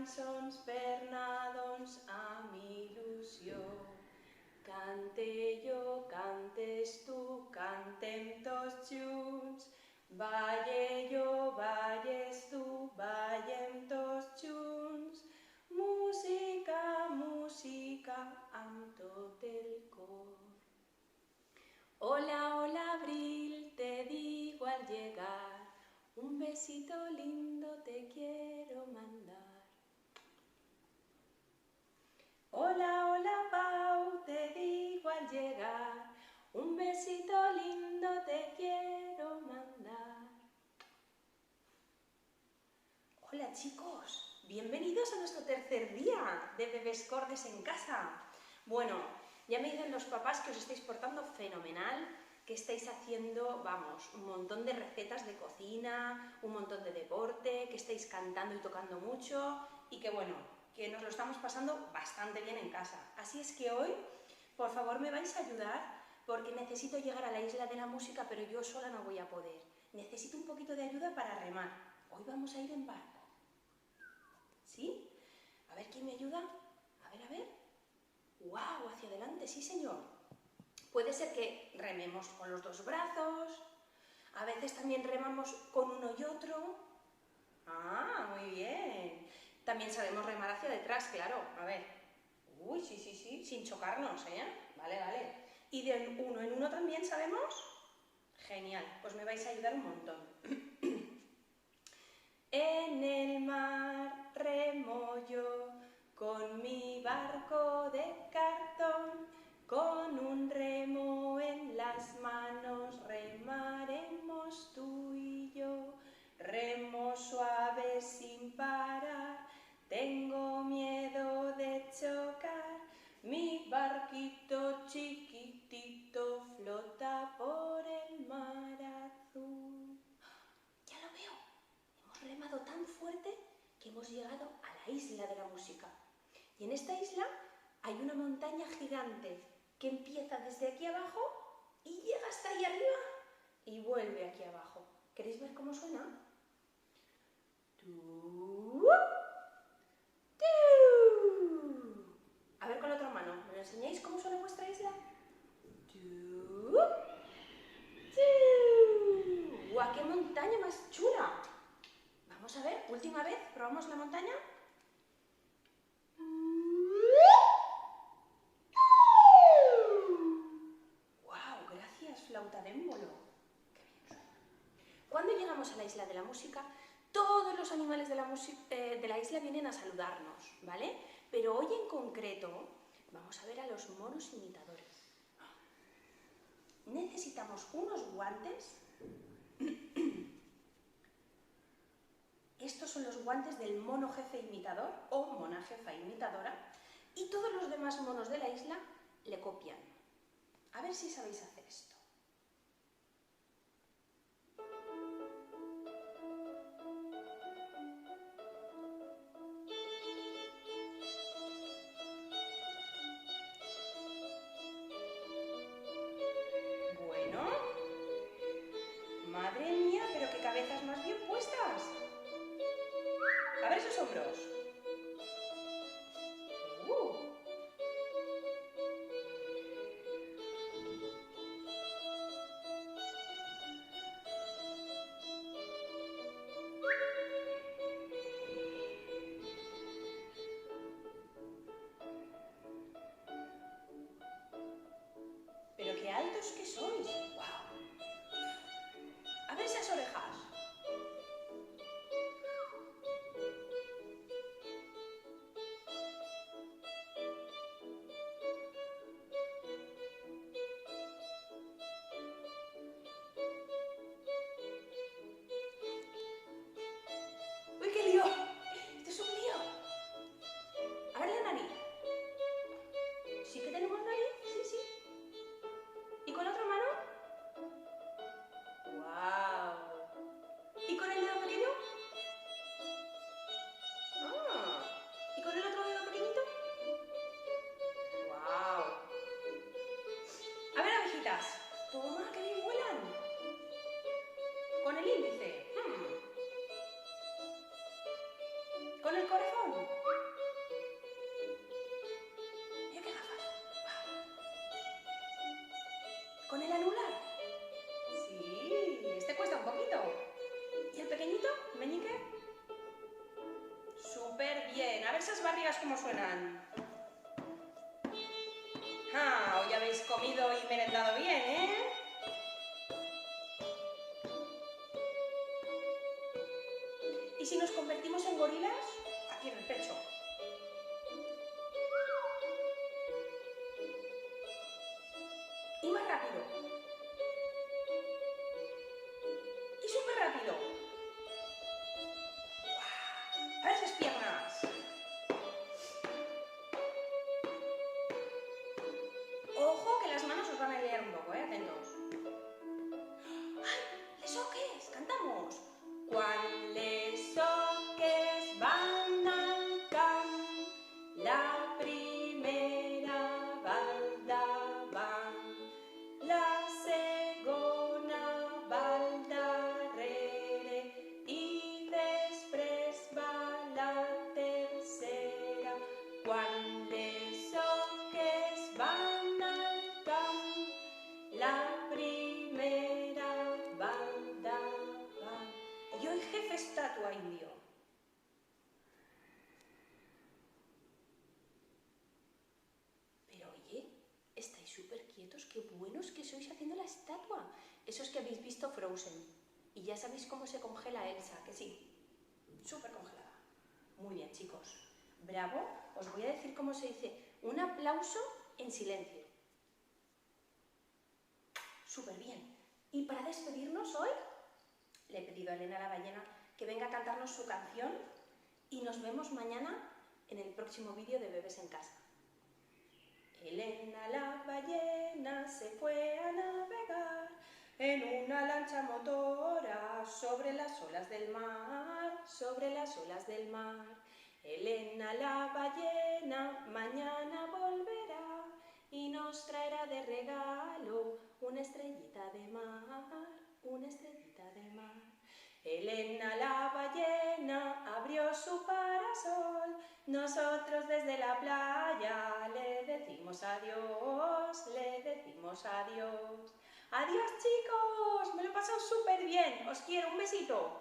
cançons per anar, doncs, amb il·lusió. Cante jo, cantes tu, cantem tots junts. Balle jo, balles tu, ballem tots junts. Música, música, amb tot el cor. Hola, hola, abril, te digo al llegar, un besito lindo te quiero mandar. Hola, hola, Pau, te digo al llegar, un besito lindo te quiero mandar. Hola chicos, bienvenidos a nuestro tercer día de Bebés Cordes en casa. Bueno, ya me dicen los papás que os estáis portando fenomenal, que estáis haciendo, vamos, un montón de recetas de cocina, un montón de deporte, que estáis cantando y tocando mucho y que bueno, que nos lo estamos pasando bastante bien en casa. Así es que hoy, por favor, me vais a ayudar porque necesito llegar a la isla de la música, pero yo sola no voy a poder. Necesito un poquito de ayuda para remar. Hoy vamos a ir en barco. ¿Sí? A ver, ¿quién me ayuda? A ver. ¡Guau! Hacia adelante, sí señor. Puede ser que rememos con los dos brazos. A veces también remamos con uno y otro. ¡Ah, muy bien! También sabemos remar hacia detrás, claro. A ver. Uy, sí, sin chocarnos, ¿eh? Vale. ¿Y de uno en uno también sabemos? Genial, pues me vais a ayudar un montón. En el mar remo yo con mi barco de cartón, con un remo en las manos remaremos tú y yo. Remo suave sin parar, tengo miedo de chocar, mi barquito chiquitito flota por el mar azul. Ya lo veo. Hemos remado tan fuerte que hemos llegado a la isla de la música. Y en esta isla hay una montaña gigante que empieza desde aquí abajo y llega hasta ahí arriba y vuelve aquí abajo. ¿Queréis ver cómo suena? A ver con la otra mano, ¿me lo enseñáis cómo suena vuestra isla? ¡Guau, qué montaña más chula! Vamos a ver, última vez, probamos la montaña. ¡Guau! Gracias, flauta d'émbolo. Qué bien suena. Cuando llegamos a la isla de la música, todos los animales de la isla vienen a saludarnos, ¿vale? Pero hoy en concreto vamos a ver a los monos imitadores. Necesitamos unos guantes. Estos son los guantes del mono jefe imitador o mona jefa imitadora y todos los demás monos de la isla le copian. A ver si sabéis hacer esto. Bueno, madre mía, pero qué cabezas más bien puestas. A ver esos hombros. a ver esas barrigas cómo suenan. Ah, hoy habéis comido y merendado bien, ¿eh? ¿Y si nos convertimos en gorilas? Aquí en el pecho. Y más rápido. Y súper rápido. A ver esas piernas. Ojo que las manos os van a liar un poco, atentos. ¡Ay! Les oques, cantamos. Quan les oques van al camp, la primera va al davant, la segona va al darrere i després va la tercera. Quan les oques van al camp, la primera va al davant. Y hoy jefe estatua indio. Pero oye, estáis súper quietos, qué buenos que sois haciendo la estatua. Eso es que habéis visto Frozen. Y ya sabéis cómo se congela Elsa, que sí, súper congelada. Muy bien, chicos. Bravo. Os voy a decir cómo se dice un aplauso en silencio. Súper bien. Y para despedirnos hoy, le he pedido a Elena la ballena que venga a cantarnos su canción y nos vemos mañana en el próximo vídeo de Bebés en Casa. Elena la ballena se fue a navegar en una lancha motora sobre las olas del mar, sobre las olas del mar. Elena la ballena mañana volverá y nos traerá de regalo una estrellita de mar, una estrellita de mar. Elena la ballena abrió su parasol, nosotros desde la playa le decimos adiós, le decimos adiós. Adiós chicos, me lo he pasado súper bien, os quiero, un besito.